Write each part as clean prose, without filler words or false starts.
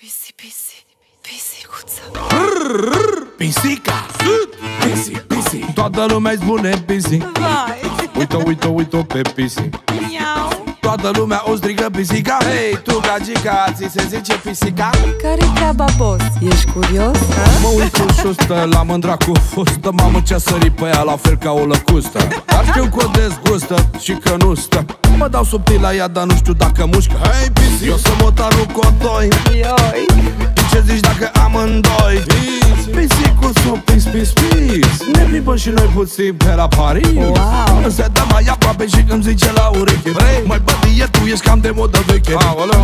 Pisi, pisi, pisicuța. Pisica, pisi, pisi. Toată lumea-i spune pisi. Vai. Uite-o pe pisi. Miau. Toată lumea o strigă pisica. Hei, tu gagica, ți se zice pisica? Care-i treaba, boss? Ești curios? Mă uit cu șustă la mândra cu fustă. Mamă, ce-a sărit pe ea la fel ca o lăcustă. Dar știu că o dezgustă și că nu stă. Mă dau subtil la ea, dar nu știu dacă mușcă. Hei, pisi, eu să motarul cotoi. Ioi. Ce zici dacă amândoi? Pisicul s-o pis, pis, pis. Ne plimbăm și noi puțin pe la Paris. Wow. Se dă mai aproape și îmi zice la ureche: măi bătie, tu ești cam de modă veche.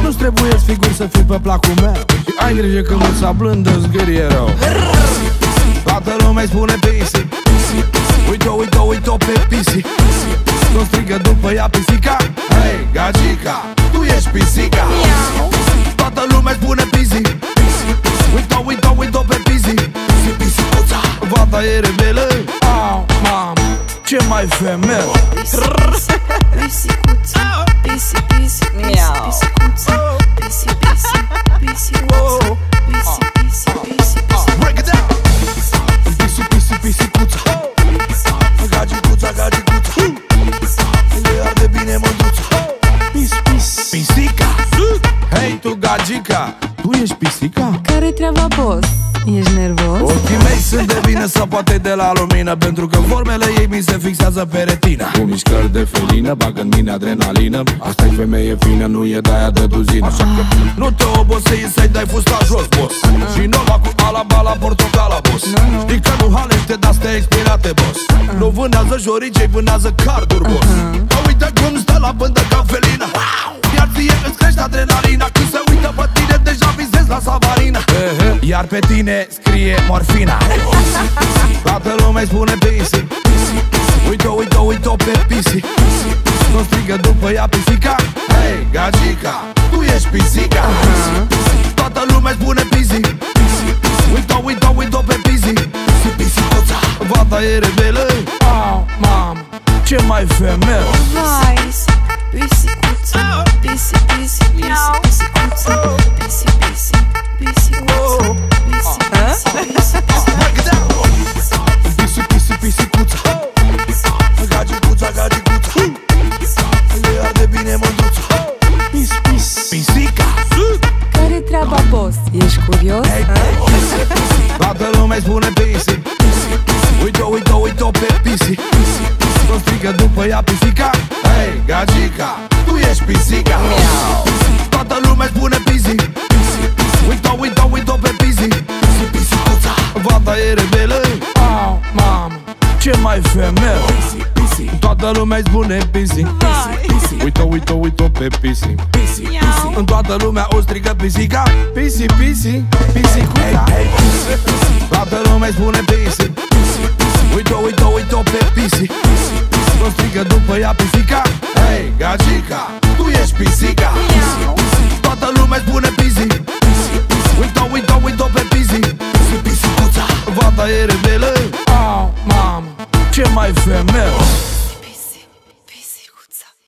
Nu-ți trebuie figuri să fii pe placul meu. Și ai grijă că mâța blândă zgârie rău. Toată lumea-i spune pisi. Uite-o pe pisi. Nu strigă după ea pisica. Hei, gagica, tu ești pisica. Toată lumea-i spune pisi. Uite-o pe pisi. Pisicuța. Vata e rebelă. Mamă, ce mai femel. Pisicuța. Pisi, pisi, Miau. pisicuța. Pisi, pisi, pisicuța. Pisi, pisi, pisi, Break it down. Pisicuța. Gagicuța. Le arde bine mândruța. Pisica. Hei, tu gagica, tu ești pisica? Care-i treaba, boss? Ești nervos? Ochii mei sunt de vină sau poate de la lumină, pentru că formele ei mi se fixează pe retina. Cu mișcări de felină, bagă în mine adrenalină. Asta-i femeie fină, nu e de-aia de duzină. Așa că nu te obosei să-i dai fusta jos, boss. Și Nova cu alaba la portocala, boss. Știi că nu halește, dar stă expirate, boss. Nu vânează joricei, vânează carduri, boss. Uite cum stă la bândă ca felină. Iar ție îți crește adrenalina. Când se uită pe tine, deja visezi la savarina. Iar pe tine scrie morfina. Toată lumea-i spune pisi. Uite-o pe pisi. Nu strigă după ea pisica. Hei, gagica, tu ești pisica. Toată lumea-i spune pisi. Uite-o pe pisi. Pisicuța. Vata e rebelă. Mamă, ce mai femel. Vai, pisicuța. Pisi, pisi, pisi, pisicuța. Pisi, pisi, pisicuța. Pisi, pisi, pisi. Break it down. Pisicuța. Gagicuța. Le arde bine mândruța. Pisica. Care-i treaba, boss? Ești curios? Toată lumea-i spune pisi. Uite-o pe pisi. Nu strigă după ea pisica. Hei, gagica, tu ești pisica. Toată lumea-i spune pisi. Uite-o pe pisi. Pisicuța. Vata e rebelă. Mamă, ce mai femel. Toată lumea-i spune pisi. Uite-o pe pisi. În toată lumea o strigă pisica. Pisi, pisicuța. Toată lumea-i spune pisi. Uite-o pe pisi. Nu strigă după ea pisica. Hei, gagica, tu ești pisica.